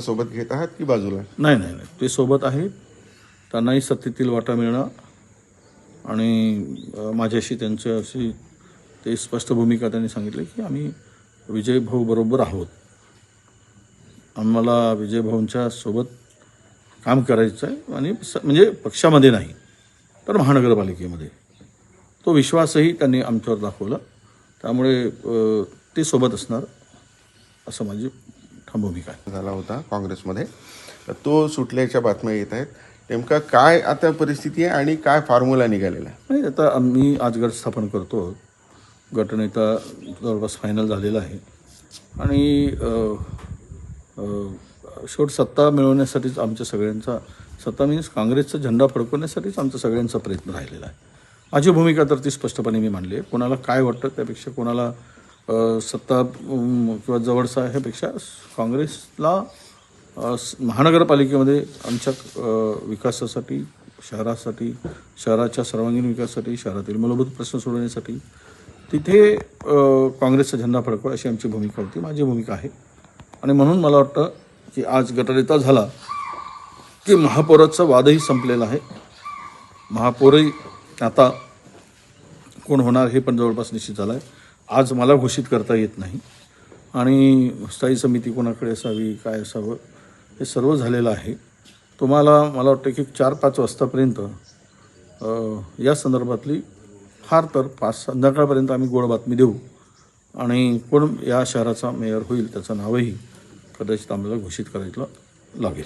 सोबत घेत आहात की बाजूला? नाही नाही नाही, ते सोबत आहेत. त्यांनाही सत्तेतील वाटा मिळणं आणि माझ्याशी त्यांची अशी ते स्पष्ट भूमिका त्यांनी सांगितली की आम्ही विजय भाऊ बरोबर आहोत. आम्हाला विजय भाऊंच्या सोबत काम करायचं आहे आणि म्हणजे पक्षामध्ये नाही तर महानगरपालिकेमध्ये. तो विश्वासही त्यांनी आमच्यावर दाखवला. त्यामुळे ते सोबत असणार असं माझी ठाम भूमिका आहे. झाला होता काँग्रेसमध्ये, तो सुटल्याच्या बातम्या येत आहेत. नेमका काय आता परिस्थिती आहे आणि काय फॉर्म्युला निघालेला आहे? नाही, आता आम्ही आज गट स्थापन करतो. गटनेता जवळपास फायनल झालेला आहे आणि शेवट सत्ता मिळवण्यासाठीच आमच्या सगळ्यांचा, सत्ता मीन्स काँग्रेसचा झेंडा फडकवण्यासाठीच आमचा सगळ्यांचा प्रयत्न राहिलेला आहे. माझी भूमिका तर ती स्पष्टपणे मी मांडली आहे. कोणाला काय वाटतं त्यापेक्षा, कोणाला सत्ता किंवा जवळचा ह्यापेक्षा काँग्रेसला महानगरपालिकेमध्ये आमच्या विकासासाठी, शहरासाठी, शहराच्या सर्वांगीण विकासासाठी, शहरातील मूलभूत प्रश्न सोडवण्यासाठी तिथे काँग्रेसचा झेंडा फडकवा अशी आमची भूमिका होती, माझी भूमिका आहे. आणि म्हणून मला वाटतं की आज गटनेता झाला की महापौराचा वादही संपलेला आहे. महापौरही आता कोण होणार हे पण जवळपास निश्चित झालं आहे. आज मला घोषित करता येत नाही आणि स्थायी समिती कोणाकडे असावी, काय असावं, हे सर्व झालेलं आहे. तुम्हाला मला वाटतं की 4-5 वाजतापर्यंत या संदर्भातली फार तर 5 संध्याकाळपर्यंत आम्ही गोड बातमी देऊ आणि कोण या शहराचा मेयर होईल त्याचं नावही कदाचित आम्हाला घोषित करायला लागेल.